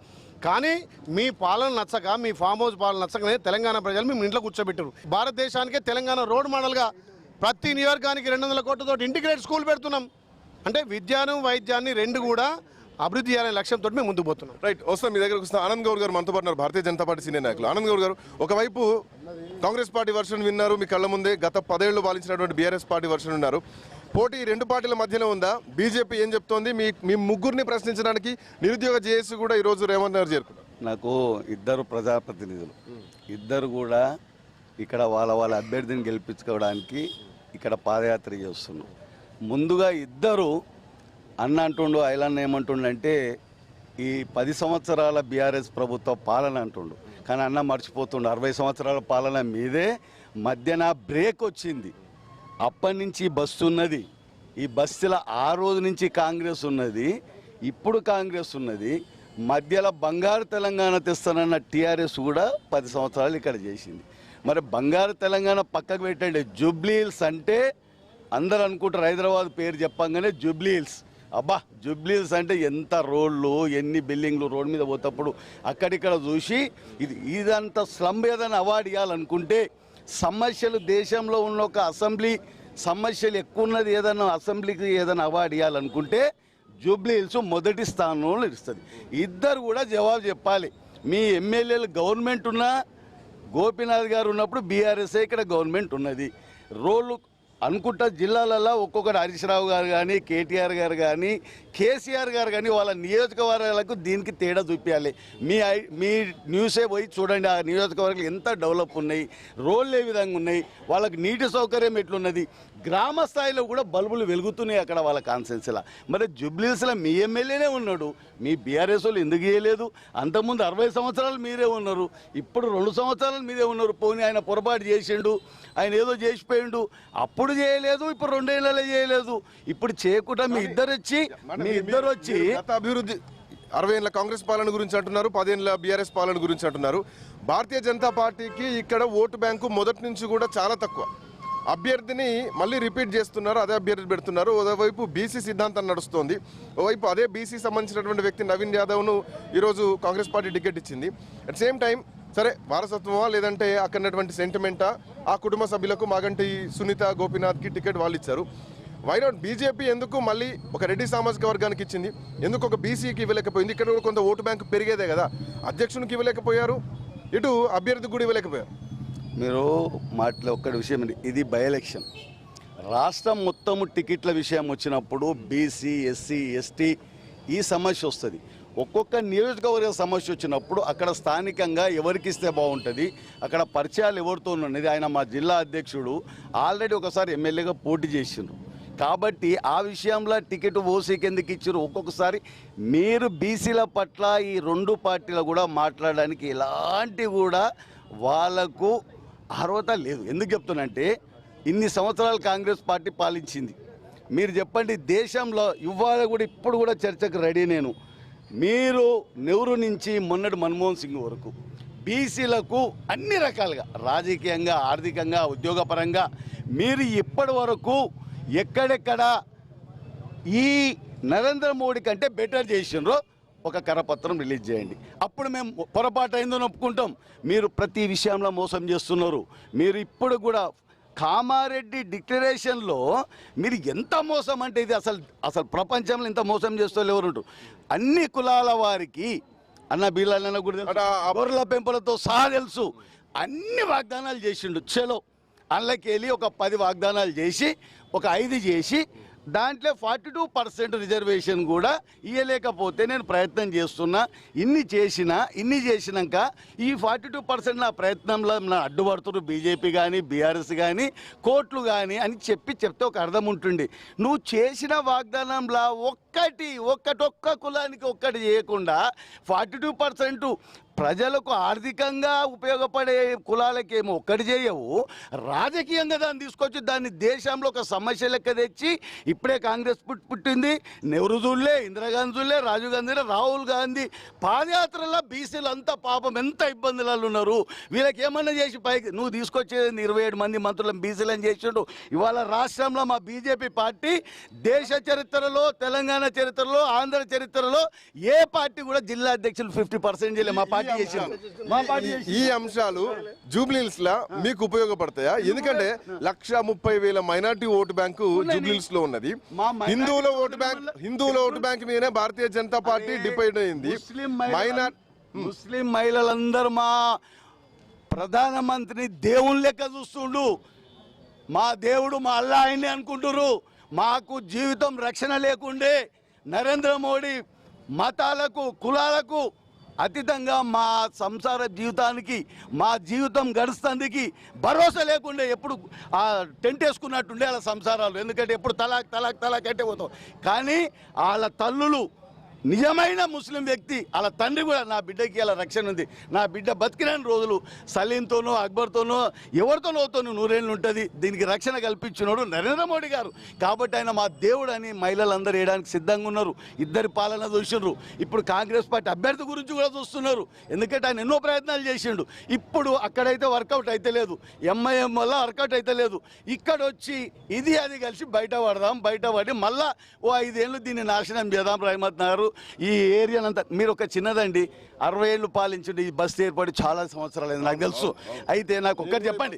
కానీ మీ పాలన నచ్చక, మీ ఫామ్ హౌస్ పాలన నచ్చకనే తెలంగాణ ప్రజలు మేము ఇంట్లో కూర్చోబెట్టారు. భారతదేశానికే తెలంగాణ రోడ్ మోడల్గా ప్రతి నియోజకవర్గానికి 200 కోట్లతో ఇంటిగ్రేటెడ్ స్కూల్ పెడుతున్నాం. అంటే విద్యను వైద్యాన్ని 2 కూడా అభివృద్ధి చేయాలనే లక్ష్యంతో మేము ముందుకు పోతున్నాం. రైట్, వస్తాం మీ దగ్గరకు వస్తాం. ఆనంద్ గౌడ్ గారు మనతో పాటు ఉన్నారు, భారతీయ జనతా పార్టీ సీనియర్ నాయకులు. ఆనంద్ గౌడ్ గారు, ఒకవైపు కాంగ్రెస్ పార్టీ వర్షన్ విన్నారు, మీ కళ్ళ ముందే గత 10 ఏళ్లు పాలించినటువంటి బీఆర్ఎస్ పార్టీ వర్షన్ ఉన్నారు. పోటీ 2 పార్టీల మధ్యలో ఉందా? బీజేపీ ఏం చెప్తోంది? మీ ముగ్గురిని ప్రశ్నించడానికి నిరుద్యోగ జేఏసీ కూడా ఈరోజు రేవంత్ గారు చేరుకున్నారు. నాకు ఇద్దరు ప్రజాప్రతినిధులు, ఇద్దరు కూడా ఇక్కడ వాళ్ళ అభ్యర్థిని గెలిపించుకోవడానికి ఇక్కడ పాదయాత్ర చేస్తున్నాం. ముందుగా ఇద్దరు అన్న అంటుండు, ఐలన్న ఏమంటుండు అంటే ఈ 10 సంవత్సరాల బీఆర్ఎస్ ప్రభుత్వ పాలన అంటుండు. కానీ అన్న మర్చిపోతుండు 60 సంవత్సరాల పాలన మీదే. మధ్యన బ్రేక్ వచ్చింది, అప్పటి నుంచి బస్సు ఉన్నది. ఈ బస్సుల ఆ రోజు నుంచి కాంగ్రెస్ ఉన్నది, ఇప్పుడు కాంగ్రెస్ ఉన్నది. మధ్యలో బంగారు తెలంగాణ తెస్తానన్న టీఆర్ఎస్ కూడా 10 సంవత్సరాలు ఇక్కడ చేసింది. మరి బంగారు తెలంగాణ పక్కకు పెట్టండి. జూబ్లీ హిల్స్ అంటే అందరు అనుకుంటారు, హైదరాబాద్ పేరు చెప్పంగానే జూబ్లీ హిల్స్. అబ్బా, జూబ్లీ హిల్స్ అంటే ఎంత రోడ్లు, ఎన్ని బిల్డింగ్లు రోడ్ మీద పోతప్పుడు అక్కడిక్కడ చూసి ఇదంతా స్లమ్ ఏదైనా అవార్డు ఇవ్వాలనుకుంటే, సమస్యలు దేశంలో ఉన్న ఒక అసెంబ్లీ సమస్యలు ఎక్కువ ఉన్నది ఏదైనా అసెంబ్లీకి ఏదైనా అవార్డు ఇవ్వాలనుకుంటే జూబ్లీ హిల్స్ మొదటి స్థానంలో నిలుస్తుంది. ఇద్దరు కూడా జవాబు చెప్పాలి. మీ ఎమ్మెల్యేలు గవర్నమెంట్ ఉన్నా, గోపీనాథ్ గారు ఉన్నప్పుడు బీఆర్ఎస్ఏ ఇక్కడ గవర్నమెంట్ ఉన్నది. రోడ్లు అనుకుంటా జిల్లాలలో ఒక్కొక్కటి హరీష్ రావు గారు కానీ, కేటీఆర్ గారు కానీ, కేసీఆర్ గారు కానీ వాళ్ళ నియోజకవర్గాలకు దీనికి తేడా చూపించాలి. మీ న్యూసే పోయి చూడండి, ఆ నియోజకవర్గాలు ఎంత డెవలప్ ఉన్నాయి, రోడ్లు ఏ విధంగా ఉన్నాయి, వాళ్ళకి నీటి సౌకర్యం ఎట్లున్నది, గ్రామ స్థాయిలో కూడా బల్బులు వెలుగుతున్నాయి అక్కడ వాళ్ళ కాన్స్టిట్యున్సీలో. మరి జూబ్లీహిల్స్లో మీ ఎమ్మెల్యేనే ఉన్నాడు, మీ బీఆర్ఎస్ వాళ్ళు ఎందుకు చేయలేదు? అంతకుముందు 60 సంవత్సరాలు మీరే ఉన్నారు, ఇప్పుడు 2 సంవత్సరాలు మీరే ఉన్నారు. పోనీ ఆయన పొరపాటు చేసిండు, ఆయన ఏదో చేసిపోయిండు, అప్పుడు చేయలేదు, ఇప్పుడు 2 ఏళ్ళలో చేయలేదు. ఇప్పుడు చేయకుండా మీ ఇద్దరు వచ్చి గత అభివృద్ధి 60 ఏళ్ల కాంగ్రెస్ పాలన గురించి అంటున్నారు, 10 ఏళ్ల బీఆర్ఎస్ పాలన గురించి అంటున్నారు. భారతీయ జనతా పార్టీకి ఇక్కడ ఓటు బ్యాంకు మొదటి నుంచి కూడా చాలా తక్కువ. అభ్యర్థిని మళ్ళీ రిపీట్ చేస్తున్నారు, అదే అభ్యర్థి పెడుతున్నారు. ఓవైపు బీసీ సిద్ధాంతం నడుస్తోంది, ఓవైపు అదే బీసీ సంబంధించినటువంటి వ్యక్తి నవీన్ యాదవ్ను ఈరోజు కాంగ్రెస్ పార్టీ టికెట్ ఇచ్చింది. అట్ సేమ్ టైం సరే వారసత్వమా లేదంటే అక్కడటువంటి సెంటిమెంటా, ఆ కుటుంబ సభ్యులకు మాగంటి సునీత, గోపీనాథ్కి టికెట్ వాళ్ళు ఇచ్చారు. వైనాట్ బీజేపీ ఎందుకు మళ్ళీ ఒక రెడ్డి సామాజిక వర్గానికి ఇచ్చింది, ఎందుకు ఒక బీసీకి ఇవ్వలేకపోయింది? ఇక్కడ కూడా కొంత ఓటు బ్యాంకు పెరిగేదే కదా, అధ్యక్షునికి ఇవ్వలేకపోయారు, ఇటు అభ్యర్థికి కూడా ఇవ్వలేకపోయారు. మీరు మాటలో ఒక్కటి విషయం, ఇది బై ఎలక్షన్. రాష్ట్రం మొత్తము టికెట్ల విషయం వచ్చినప్పుడు బీసీ, ఎస్సీ, ఎస్టీ ఈ సమస్య వస్తుంది. ఒక్కొక్క నియోజకవర్గ సమస్య వచ్చినప్పుడు అక్కడ స్థానికంగా ఎవరికి ఇస్తే బాగుంటుంది, అక్కడ పరిచయాలు ఎవరితో ఉన్నది. ఆయన మా జిల్లా అధ్యక్షుడు ఆల్రెడీ ఒకసారి ఎమ్మెల్యేగా పోటీ చేసిండ్రు. కాబట్టి ఆ విషయంలో టికెట్ ఓసీకి ఎందుకు ఇచ్చారు? ఒక్కొక్కసారి మీరు బీసీల పట్ల ఈ 2 పార్టీలు కూడా మాట్లాడడానికి ఎలాంటి కూడా వాళ్ళకు అర్హత లేదు. ఎందుకు చెప్తున్నానంటే ఇన్ని సంవత్సరాలు కాంగ్రెస్ పార్టీ పాలించింది. మీరు చెప్పండి, దేశంలో ఇవాళ కూడా ఇప్పుడు కూడా చర్చకు రెడీ నేను. మీరు నెహ్రూ నుంచి మొన్నటి మన్మోహన్ సింగ్ వరకు బీసీలకు అన్ని రకాలుగా రాజకీయంగా, ఆర్థికంగా, ఉద్యోగపరంగా మీరు ఇప్పటి వరకు ఎక్కడెక్కడ ఈ నరేంద్ర మోడీ కంటే బెటర్ చేసినారో ఒక కరపత్రం రిలీజ్ చేయండి. అప్పుడు మేము పొరపాటు అయిందని ఒప్పుకుంటాం. మీరు ప్రతి విషయంలో మోసం చేస్తున్నారు. మీరు ఇప్పుడు కూడా కామారెడ్డి డిక్లరేషన్లో మీరు ఎంత మోసం అంటే ఇది అసలు ప్రపంచంలో ఇంత మోసం చేస్తూ ఎవరు? అన్ని కులాల వారికి అన్న బీళ్ళన్న కూడా గొర్రెల పెంపులతో సహా తెలుసు, అన్ని వాగ్దానాలు చేసిండు. చలో అందులోకి వెళ్ళి ఒక 10 వాగ్దానాలు చేసి ఒక 5 చేసి దాంట్లో 42% రిజర్వేషన్ కూడా ఇవ్వలేకపోతే నేను ప్రయత్నం చేస్తున్నా. ఇన్ని చేసినాక ఈ 42% నా ప్రయత్నంలో నా అడ్డుపడుతున్నారు బీజేపీ కానీ, బీఆర్ఎస్ కానీ, కోర్టులు కానీ అని చెప్తే ఒక అర్థం ఉంటుంది. నువ్వు చేసిన వాగ్దానంలో ఒక్క కులానికి ఒక్కటి చేయకుండా 42% ప్రజలకు ఆర్థికంగా ఉపయోగపడే కులాలకేమో ఒక్కటి చేయవు, రాజకీయంగా దాన్ని తీసుకొచ్చి దాన్ని దేశంలో ఒక సమస్య లెక్క తెచ్చి ఇప్పుడే కాంగ్రెస్ పుట్టింది. నెహ్రూ చూడలే, ఇందిరాగాంధీ చూడలే, రాజీవ్ గాంధీ, రాహుల్ గాంధీ పాదయాత్రలో బీసీలు అంతా పాపం ఎంత ఇబ్బందులలో ఉన్నారు. వీళ్ళకి ఏమన్నా చేసి పైకి నువ్వు తీసుకొచ్చేది 27 మంది మంత్రులను బీసీలను చేసిండు. ఇవాళ రాష్ట్రంలో మా బీజేపీ పార్టీ దేశ చరిత్రలో, తెలంగాణ చరిత్రలో, ఆంధ్ర చరిత్రలో ఏ పార్టీ కూడా జిల్లా అధ్యక్షులు 50% చేయలేదు. మా పార్టీ పార్టీ చేసింది. మా పార్టీ ఈ అంశాలు జూబ్లీహిల్స్ లా మీకు ఉపయోగపడతాయా? ఎందుకంటే 130,000 మైనార్టీ ఓటు బ్యాంకు జూబ్లీహిల్స్ లో ఉన్నది. హిందువుల ఓటు బ్యాంక్ మీదనే భారతీయ జనతా పార్టీ డిపెండ్ అయింది. ముస్లిం మహిళలందరూ మా ప్రధానమంత్రిని దేవుని లెక్క చూస్తుండు. మా దేవుడు మా అల్లా ఆయన్ని అనుకుంటున్నారు. మాకు జీవితం రక్షణ లేకుండే నరేంద్ర మోడీ మతాలకు కులాలకు అతీతంగా మా సంసార జీవితానికి మా జీవితం గడుస్తుంది భరోసా లేకుండే ఎప్పుడు ఆ టెంట్ వేసుకున్నట్టుండే వాళ్ళ సంసారాలు. ఎందుకంటే ఎప్పుడు తలాక్ తలాక్ తలాక్ అంటే పోతాం. కానీ వాళ్ళ తల్లులు నిజమైన ముస్లిం వ్యక్తి, వాళ్ళ తండ్రి కూడా నా బిడ్డకి అలా రక్షణ ఉంది, నా బిడ్డ బతికిరాని రోజులు సలీంతోనో అక్బర్తోనో ఎవరితోనో నూరేళ్ళు ఉంటుంది, దీనికి రక్షణ కల్పించినాడు నరేంద్ర మోడీ గారు. కాబట్టి ఆయన మా దేవుడు అని మహిళలందరూ వేయడానికి సిద్ధంగా ఉన్నారు. ఇద్దరి పాలన చూసినారు. ఇప్పుడు కాంగ్రెస్ పార్టీ అభ్యర్థి గురించి కూడా చూస్తున్నారు. ఎందుకంటే ఆయన ఎన్నో ప్రయత్నాలు చేసిండు. ఇప్పుడు అక్కడైతే వర్కౌట్ అయితే లేదు, ఎంఐఎం వల్ల వర్కౌట్ అయితే లేదు. ఇక్కడ వచ్చి ఇది అది కలిసి బయట పడి మళ్ళా ఓ 5 ఏళ్ళు దీన్ని నాశనం చేద్దాం. రహమత్ నగర్ ఈ ఏరియానంతా మీరు ఒక చిన్నదండి 60 ఏళ్ళు పాలించండి. ఈ బస్సు ఏర్పడి చాలా సంవత్సరాలు అయింది నాకు తెలుసు. అయితే నాకు ఒక్కటి చెప్పండి,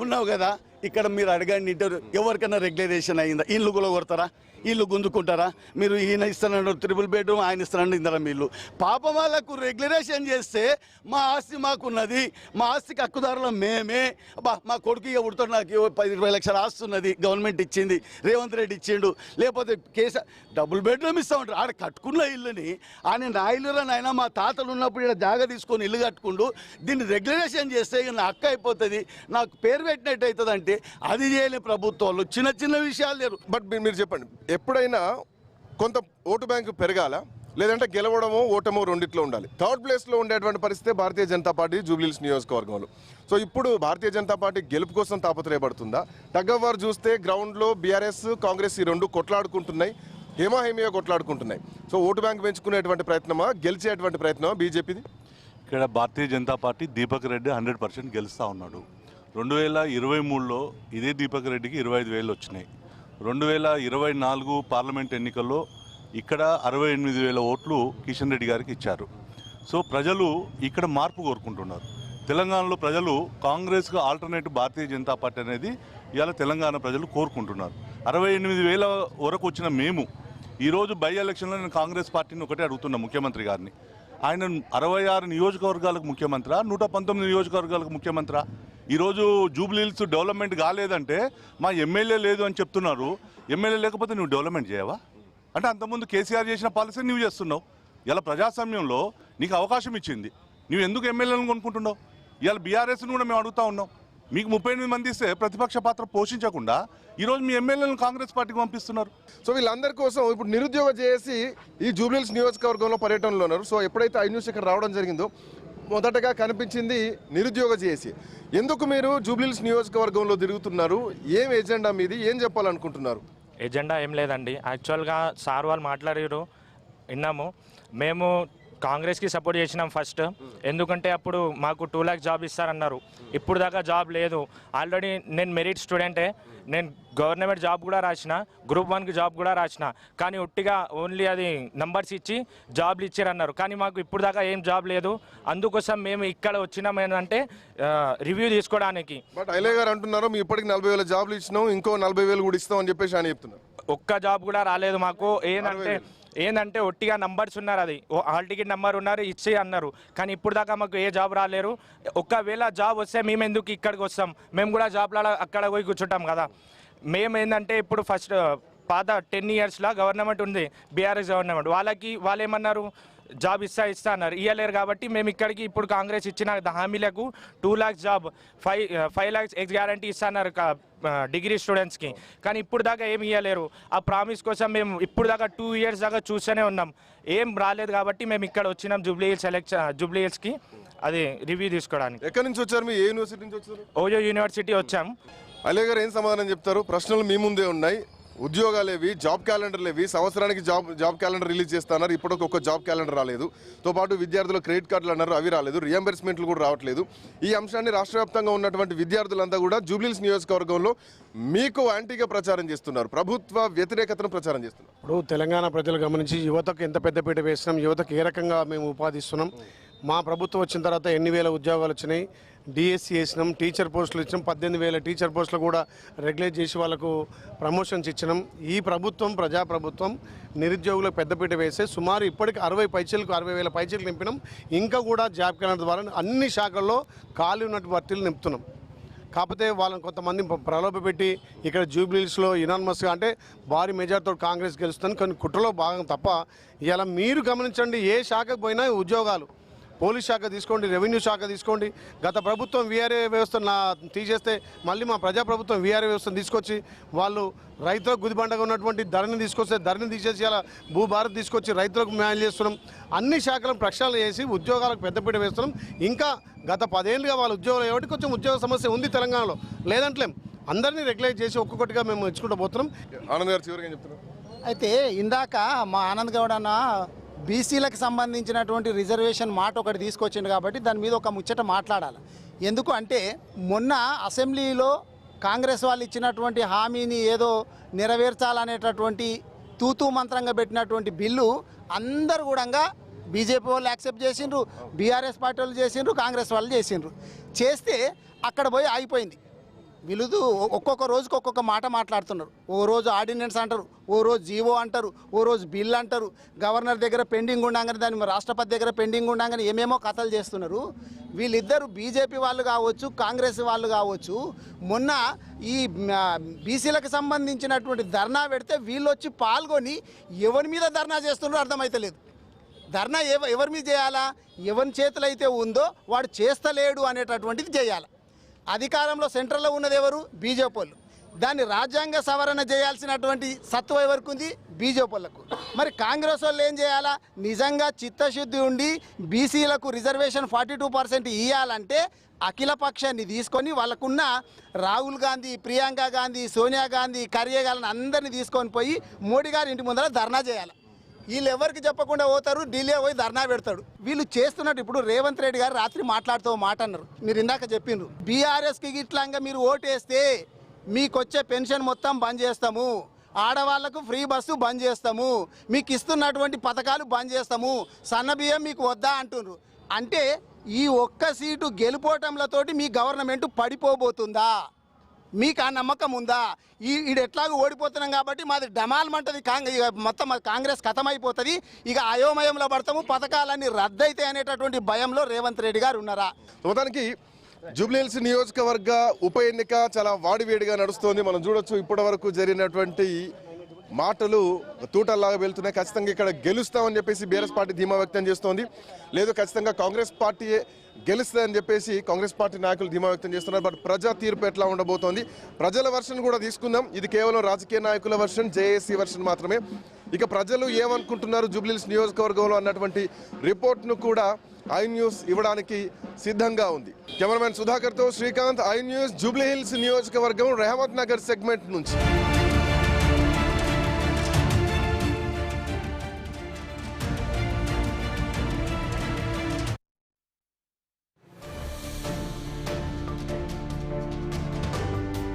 ఉన్నావు కదా ఇక్కడ మీరు అడగండి, ఇంటర్ ఎవరికైనా రెగ్యులరేషన్ అయిందా? ఇల్లు కూడా కొడతారా? ఇల్లు గుంజుకుంటారా? మీరు ఈయన ఇస్తానంటారు 3 బెడ్రూమ్, ఆయన ఇస్తానండి ఇందరం ఇల్లు. పాపం వాళ్ళకు రెగ్యులరేషన్ చేస్తే మా ఆస్తి మాకున్నది, మా ఆస్తికి హక్కుదారులు మేమే. మా కొడుకు ఇక ఉడతాడు, నాకు 10-20 లక్షల ఆస్తి ఉన్నది, గవర్నమెంట్ ఇచ్చింది, రేవంత్ రెడ్డి ఇచ్చిండు. లేకపోతే డబుల్ బెడ్రూమ్ ఇస్తామంటారు. ఆడ కట్టుకున్న ఇల్లుని ఆయన నా ఇల్లురా నాయన మా తాతలు ఉన్నప్పుడు ఇక్కడ జాగా తీసుకొని ఇల్లు కట్టుకుంటూ దీన్ని రెగ్యులరేషన్ చేస్తే ఇక నా హక్కు అయిపోతుంది, నాకు పేరు పెట్టినట్టు అవుతుంది అంటే అది చేయలే ప్రభుత్వాలు. చిన్న చిన్న విషయాలు లేరు. బట్ మీరు చెప్పండి, ఎప్పుడైనా కొంత ఓటు బ్యాంకు పెరగాల, లేదంటే గెలవడమో ఓటమో రెండిట్లో ఉండాలి. థర్డ్ ప్లేస్లో ఉండేటువంటి పరిస్థితి భారతీయ జనతా పార్టీ జూబ్లీహిల్స్ నియోజకవర్గంలో. సో ఇప్పుడు భారతీయ జనతా పార్టీ గెలుపు కోసం తాపత్రయపడుతుందా? టగ్గవారు చూస్తే గ్రౌండ్లో బీఆర్ఎస్ కాంగ్రెస్ ఈ రెండు కొట్లాడుకుంటున్నాయి, హేమాహేమియా కొట్లాడుకుంటున్నాయి. సో ఓటు బ్యాంక్ పెంచుకునేటువంటి ప్రయత్నమా, గెలిచేటువంటి ప్రయత్నమా బీజేపీది? ఇక్కడ భారతీయ జనతా పార్టీ దీపక్ రెడ్డి 100% గెలుస్తూ ఉన్నాడు. 2023లో ఇదే దీపక్ రెడ్డికి 25,000 వచ్చినాయి. 2024 పార్లమెంట్ ఎన్నికల్లో ఇక్కడ 68,000 ఓట్లు కిషన్ రెడ్డి గారికి ఇచ్చారు. సో ప్రజలు ఇక్కడ మార్పు కోరుకుంటున్నారు. తెలంగాణలో ప్రజలు కాంగ్రెస్కు ఆల్టర్నేటివ్ భారతీయ జనతా పార్టీ అనేది ఇవాళ తెలంగాణ ప్రజలు కోరుకుంటున్నారు. 68,000 వరకు వచ్చిన మేము ఈరోజు బై ఎలక్షన్లో నేను కాంగ్రెస్ పార్టీని ఒకటే అడుగుతున్నా, ముఖ్యమంత్రి గారిని, ఆయన 66 నియోజకవర్గాలకు ముఖ్యమంత్రి, 119 నియోజకవర్గాలకు ముఖ్యమంత్రి. ఈరోజు జూబ్లీహిల్స్ డెవలప్మెంట్ కాలేదంటే మా ఎమ్మెల్యే లేదు అని చెప్తున్నారు. ఎమ్మెల్యే లేకపోతే నువ్వు డెవలప్మెంట్ చేయవా? అంటే అంతకుముందు కేసీఆర్ చేసిన పాలసీ నువ్వు చేస్తున్నావు. ఇలా ప్రజాస్వామ్యంలో నీకు అవకాశం ఇచ్చింది, నువ్వు ఎందుకు ఎమ్మెల్యేలను కొనుక్కుంటున్నావు? ఇవాళ బీఆర్ఎస్ని కూడా మేము అడుగుతా ఉన్నాం. మీకు 38 మంది ఇస్తే ప్రతిపక్ష పాత్ర పోషించకుండా ఈరోజు మీ ఎమ్మెల్యేలను కాంగ్రెస్ పార్టీకి పంపిస్తున్నారు. సో వీళ్ళందరి కోసం ఇప్పుడు నిరుద్యోగ చేసి ఈ జూబ్లీహిల్స్ నియోజకవర్గంలో పర్యటనలో ఉన్నారు. సో ఎప్పుడైతే ఐ న్యూస్ ఇక్కడ రావడం జరిగిందో మొదటగా కనిపించింది నిరుద్యోగ చేసి. ఎందుకు మీరు జూబ్లీహిల్స్ నియోజకవర్గంలో తిరుగుతున్నారు? ఏం ఎజెండా మీది? ఏం చెప్పాలనుకుంటున్నారు? ఎజెండా ఏం లేదండి. యాక్చువల్గా సార్ వాళ్ళు మాట్లాడారు, విన్నాము. మేము కాంగ్రెస్కి సపోర్ట్ చేసినాం ఫస్ట్. ఎందుకంటే అప్పుడు మాకు 2 lakhs జాబ్ ఇస్తారన్నారు. ఇప్పుడు దాకా జాబ్ లేదు. ఆల్రెడీ నేను మెరిట్ స్టూడెంటే, నేను గవర్నమెంట్ జాబ్ కూడా రాసిన, గ్రూప్ 1కి జాబ్ కూడా రాసిన. కానీ ఒట్టిగా ఓన్లీ అది నంబర్స్ ఇచ్చి జాబ్లు ఇచ్చారన్నారు. కానీ మాకు ఇప్పుడు దాకా ఏం జాబ్ లేదు. అందుకోసం మేము ఇక్కడ వచ్చినాం ఏంటంటే రివ్యూ తీసుకోవడానికి. బట్ ఐలే గారు అంటున్నారు మీ ఇప్పటికి 40,000 జాబ్లు ఇచ్చినాం, ఇంకో 40,000 కూడా ఇస్తాం అని చెప్పేసి ఆయన చెప్తున్నారు. ఒక్క జాబ్ కూడా రాలేదు మాకు. ఏంటంటే ఒట్టిగా నంబర్స్ ఉన్నారు, అది హాల్ టికెట్ నెంబర్ ఉన్నారు, ఇచ్చి అన్నారు. కానీ ఇప్పుడు దాకా మాకు ఏ జాబ్ రాలేరు. ఒకవేళ జాబ్ వస్తే మేము ఎందుకు ఇక్కడికి వస్తాం? మేము కూడా జాబ్లో అక్కడ పోయి కూర్చుంటాం కదా. మేము ఏంటంటే ఇప్పుడు ఫస్ట్ పాత 10 yearsలో గవర్నమెంట్ ఉంది, బీఆర్ఎస్ గవర్నమెంట్, వాళ్ళు ఏమన్నారు, జాబ్ ఇస్తా అన్నారు. ఇవ్వలేరు. కాబట్టి మేము ఇక్కడికి ఇప్పుడు కాంగ్రెస్ ఇచ్చిన హామీలకు 2 lakhs job, 5 lakhs X guarantee ఇస్తున్నారు డిగ్రీ స్టూడెంట్స్కి. కానీ ఇప్పుడు దాకా ఏమి ఇవ్వలేరు. ఆ ప్రామిస్ కోసం మేము ఇప్పుడు దాకా 2 years దాకా చూస్తూనే ఉన్నాం, ఏం రాలేదు. కాబట్టి మేము ఇక్కడ వచ్చినాం జూబ్లీహిల్స్కి అది రివ్యూ తీసుకోవడానికి. ఎక్కడి నుంచి వచ్చారు? మీ ఏ యూనివర్సిటీ నుంచి వచ్చారు? ఓయో యూనివర్సిటీ వచ్చాం. ఐలే గారు ఏం సమాధానం చెప్తారు? ప్రశ్నలు మీ ముందే ఉన్నాయి. ఉద్యోగాలేవి, జాబ్ క్యాలెండర్లేవి, సంవత్సరానికి జాబ్ క్యాలెండర్ రిలీజ్ చేస్తున్నారు. ఇప్పుడు ఒక్క జాబ్ క్యాలెండర్ రాలేదు. తో పాటు విద్యార్థుల క్రెడిట్ కార్డులు అన్నారు, అవి రాలేదు. రియంబర్స్మెంట్లు కూడా రావట్లేదు. ఈ అంశాన్ని రాష్ట్ర వ్యాప్తంగా ఉన్నటువంటి విద్యార్థులంతా కూడా జూబ్లీహిల్స్ నియోజకవర్గంలో మీకు యాంటీగా ప్రచారం చేస్తున్నారు, ప్రభుత్వ వ్యతిరేకతను ప్రచారం చేస్తున్నారు. ఇప్పుడు తెలంగాణ ప్రజలు గమనించి యువతకు ఎంత పెద్దపీట వేస్తున్నాం, యువతకు ఏ రకంగా మేము ఉపాధి ఇస్తున్నాం, మా ప్రభుత్వం వచ్చిన తర్వాత ఎన్ని వేల ఉద్యోగాలు వచ్చినాయి, డిఎస్సి వేసినాం, టీచర్ పోస్టులు ఇచ్చినాం, 18,000 టీచర్ పోస్టులు కూడా రెగ్యులేట్ చేసి వాళ్ళకు ప్రమోషన్స్ ఇచ్చినాం. ఈ ప్రభుత్వం ప్రజాప్రభుత్వం నిరుద్యోగులకు పెద్దపీట వేసే సుమారు ఇప్పటికి 60,000 పైచీలకు నింపినాం. ఇంకా కూడా జాబ్ క్యాలెండర్ ద్వారా అన్ని శాఖల్లో ఖాళీ ఉన్నట్టు భర్తీలు నింపుతున్నాం. కాకపోతే వాళ్ళని కొంతమంది ప్రలోభపెట్టి ఇక్కడ జూబ్లీహిల్స్లో యునానిమస్గా అంటే భారీ మెజార్టీతో కాంగ్రెస్ గెలుస్తుంది, కానీ కుట్రలో భాగం తప్ప. ఇలా మీరు గమనించండి, ఏ శాఖకు పోయినా ఉద్యోగాలు, పోలీస్ శాఖ తీసుకోండి, రెవెన్యూ శాఖ తీసుకోండి. గత ప్రభుత్వం వీఆర్ఏ వ్యవస్థను తీసేస్తే మళ్ళీ మా ప్రజాప్రభుత్వం వీఆర్ఏ వ్యవస్థను తీసుకొచ్చి వాళ్ళు రైతులకు గుదిబండగా ఉన్నటువంటి ధరని తీసుకొస్తే ధరని తీసేసి అలా భూభారత్ తీసుకొచ్చి రైతులకు న్యాయం చేస్తున్నాం. అన్ని శాఖలను ప్రక్షాళన చేసి ఉద్యోగాలకు పెద్దపీట వేస్తున్నాం. ఇంకా గత 10 ఏళ్ళుగా వాళ్ళ ఉద్యోగాలు ఏమిటి కొంచెం ఉద్యోగ సమస్య ఉంది తెలంగాణలో, లేదంటలేం. అందరినీ రెగ్యులేట్ చేసి ఒక్కొక్కటిగా మేము ఇచ్చుకుంటూ పోతున్నాం. ఆనంద్ గారు చివరిగా ఏం చెప్తున్నారు? అయితే ఇందాక మా ఆనంద్ గౌడ్ అన్న బీసీలకు సంబంధించినటువంటి రిజర్వేషన్ మాట ఒకటి తీసుకొచ్చిండు కాబట్టి దాని మీద ఒక ముచ్చట మాట్లాడాలి. ఎందుకు అంటే మొన్న అసెంబ్లీలో కాంగ్రెస్ వాళ్ళు ఇచ్చినటువంటి హామీని ఏదో నెరవేర్చాలనేటటువంటి తూతూ మంత్రంగా పెట్టినటువంటి బిల్లు అందరు కూడా బీజేపీ వాళ్ళు యాక్సెప్ట్ చేసిండ్రు, బీఆర్ఎస్ పార్టీ వాళ్ళు చేసిండ్రు, కాంగ్రెస్ వాళ్ళు చేసిండ్రు. చేస్తే అక్కడ పోయి ఆగిపోయింది. వీళ్ళు ఒక్కొక్క రోజుకి ఒక్కొక్క మాట మాట్లాడుతున్నారు. ఓ రోజు ఆర్డినెన్స్ అంటారు, ఓ రోజు జీవో అంటారు, ఓ రోజు బిల్ అంటారు. గవర్నర్ దగ్గర పెండింగ్ ఉండగానే దాని రాష్ట్రపతి దగ్గర పెండింగ్ ఉండగానే ఏమేమో కథలు చేస్తున్నారు. వీళ్ళిద్దరు బీజేపీ వాళ్ళు కావచ్చు, కాంగ్రెస్ వాళ్ళు కావచ్చు, మొన్న ఈ బీసీలకు సంబంధించినటువంటి ధర్నా పెడితే వీళ్ళు వచ్చి పాల్గొని ఎవరి మీద ధర్నా చేస్తున్నారో అర్థమైతలేదు. ధర్నా ఎవరి మీద చేయాలా? ఎవరి చేతులు అయితే ఉందో వాడు చేస్తలేడు అనేటటువంటిది చేయాలి. అధికారంలో సెంట్రల్లో ఉన్నది ఎవరు? బీజేపీ వాళ్ళు. దాన్ని రాజ్యాంగ సవరణ చేయాల్సినటువంటి సత్వం ఎవరికి ఉంది? బీజేపీ వాళ్ళకు. మరి కాంగ్రెస్ వాళ్ళు ఏం చేయాలా? నిజంగా చిత్తశుద్ధి ఉండి బీసీలకు రిజర్వేషన్ 42% ఇవ్వాలంటే అఖిలపక్షాన్ని తీసుకొని వాళ్ళకున్న రాహుల్ గాంధీ, ప్రియాంక గాంధీ, సోనియా గాంధీ, ఖర్గే గారిని అందరినీ తీసుకొని పోయి మోడీ గారి ఇంటి ముందర ధర్నా చేయాలి. వీళ్ళు ఎవరికి చెప్పకుండా పోతారు, ఢిల్లీ పోయి ధర్నా పెడతాడు. వీళ్ళు చేస్తున్నట్టు ఇప్పుడు రేవంత్ రెడ్డి గారు రాత్రి మాట్లాడుతూ మాట అన్నారు, మీరు ఇందాక చెప్పిండ్రు, బీఆర్ఎస్కి ఇట్లాగా మీరు ఓటేస్తే మీకు వచ్చే పెన్షన్ మొత్తం బంద్ చేస్తాము, ఆడవాళ్లకు ఫ్రీ బస్సు బంద్ చేస్తాము, మీకు ఇస్తున్నటువంటి పథకాలు బంద్ చేస్తాము, సన్నబియ్యం మీకు వద్దా అంటున్నారు. అంటే ఈ ఒక్క సీటు గెలుపోవటంలతోటి మీ గవర్నమెంట్ పడిపోబోతుందా? మీకు ఆ నమ్మకం ఉందా? ఈడు ఎట్లాగో ఓడిపోతున్నాం కాబట్టి మాది డమాల్మంటది, మొత్తం కాంగ్రెస్ ఖతమైపోతుంది, ఇక అయోమయంలో పడతాము, పథకాలన్నీ రద్దయితాయి అనేటటువంటి భయంలో రేవంత్ రెడ్డి గారు ఉన్నారా? మొత్తానికి జూబ్లీహిల్స్ నియోజకవర్గ ఉప ఎన్నిక చాలా వాడివేడిగా నడుస్తోంది. మనం చూడొచ్చు ఇప్పటి వరకు జరిగినటువంటి మాటలు తూటల్లాగా వెళ్తున్నాయి. ఖచ్చితంగా ఇక్కడ గెలుస్తామని చెప్పేసి బీఆర్ఎస్ పార్టీ ధీమా వ్యక్తం చేస్తోంది. లేదు ఖచ్చితంగా కాంగ్రెస్ పార్టీ గెలుస్తుందని చెప్పేసి కాంగ్రెస్ పార్టీ నాయకులు ధీమా వ్యక్తం చేస్తున్నారు. బట్ ప్రజా తీర్పు ఎట్లా ఉండబోతోంది? ప్రజల వర్షన్ కూడా తీసుకుందాం. ఇది కేవలం రాజకీయ నాయకుల వర్షన్, జేఏసీ వర్షన్ మాత్రమే. ఇక ప్రజలు ఏమనుకుంటున్నారు జూబ్లీహిల్స్ నియోజకవర్గంలో అన్నటువంటి రిపోర్ట్ను కూడా ఐ న్యూస్ ఇవ్వడానికి సిద్ధంగా ఉంది. కెమెరామెన్ సుధాకర్తో శ్రీకాంత్, ఐ న్యూస్, జూబ్లీహిల్స్ నియోజకవర్గం, రెహమత్ నగర్ సెగ్మెంట్ నుంచి.